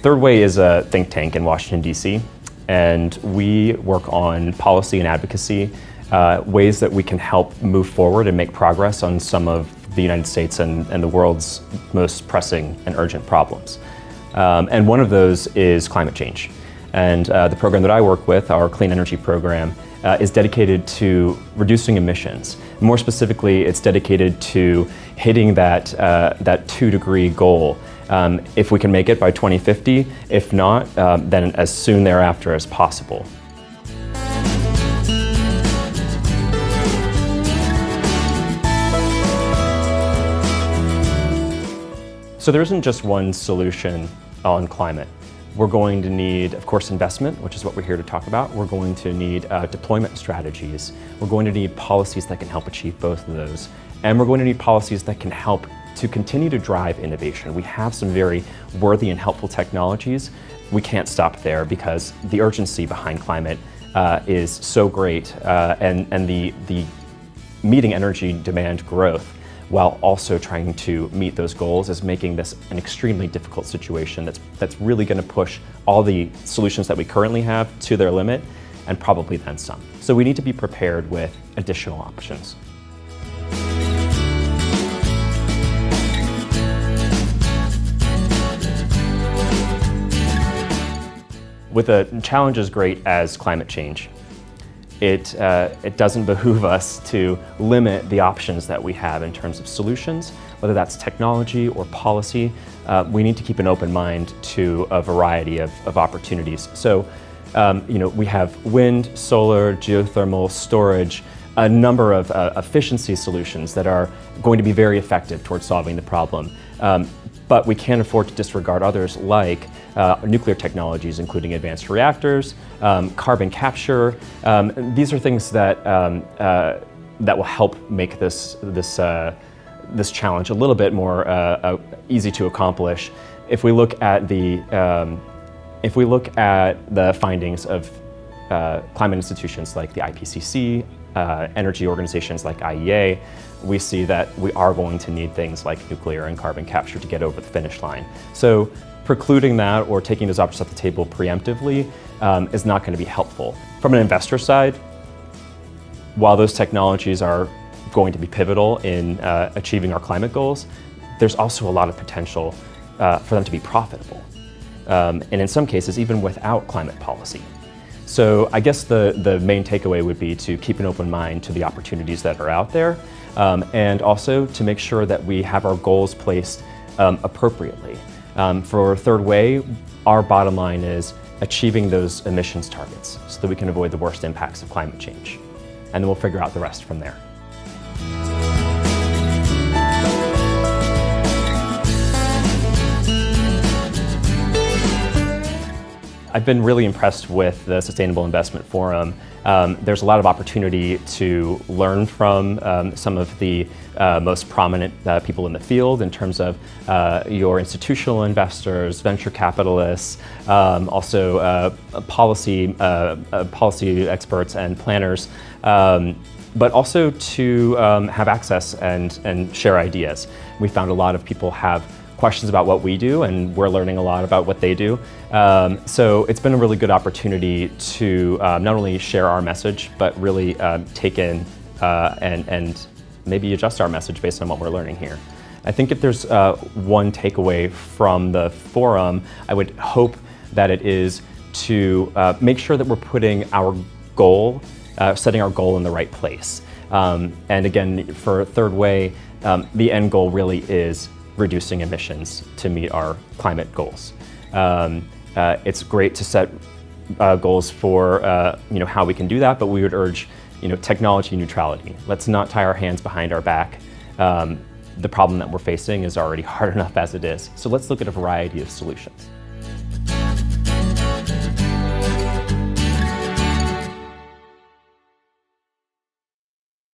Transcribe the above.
Third Way is a think tank in Washington, D.C., and we work on policy and advocacy, ways that we can help move forward and make progress on some of the United States and the world's most pressing and urgent problems. And one of those is climate change. And the program that I work with, our Clean Energy program, is dedicated to reducing emissions. More specifically, it's dedicated to hitting that 2-degree goal. If we can make it by 2050, if not, then as soon thereafter as possible. So there isn't just one solution on climate. We're going to need, of course, investment, which is what we're here to talk about. We're going to need deployment strategies. We're going to need policies that can help achieve both of those. And we're going to need policies that can help to continue to drive innovation. We have some very worthy and helpful technologies. We can't stop there because the urgency behind climate is so great, and the meeting energy demand growth while also trying to meet those goals is making this an extremely difficult situation that's really going to push all the solutions that we currently have to their limit, and probably then some. So we need to be prepared with additional options. With a challenge as great as climate change, it doesn't behoove us to limit the options that we have in terms of solutions, whether that's technology or policy. We need to keep an open mind to a variety of opportunities. So, we have wind, solar, geothermal, storage, a number of efficiency solutions that are going to be very effective towards solving the problem. But we can't afford to disregard others like nuclear technologies, including advanced reactors, carbon capture. These are things that will help make this challenge a little bit more easy to accomplish. If we look at the findings of climate institutions like the IPCC, energy organizations like IEA, we see that we are going to need things like nuclear and carbon capture to get over the finish line. So precluding that or taking those options off the table preemptively is not going to be helpful. From an investor side, while those technologies are going to be pivotal in achieving our climate goals, there's also a lot of potential for them to be profitable. And in some cases, even without climate policy. So I guess the main takeaway would be to keep an open mind to the opportunities that are out there, and also to make sure that we have our goals placed appropriately. For Third Way, our bottom line is achieving those emissions targets so that we can avoid the worst impacts of climate change. And then we'll figure out the rest from there. I've been really impressed with the Sustainable Investment Forum. There's a lot of opportunity to learn from some of the most prominent people in the field in terms of your institutional investors, venture capitalists, also policy experts and planners, but also to have access and share ideas. We found a lot of people have questions about what we do, and we're learning a lot about what they do. So it's been a really good opportunity to not only share our message, but really take in and maybe adjust our message based on what we're learning here. I think if there's one takeaway from the forum, I would hope that it is to make sure that we're putting our goal, setting our goal in the right place. And again, for Third Way, the end goal really is reducing emissions to meet our climate goals. It's great to set goals for how we can do that, but we would urge technology neutrality. Let's not tie our hands behind our back. The problem that we're facing is already hard enough as it is. So let's look at a variety of solutions.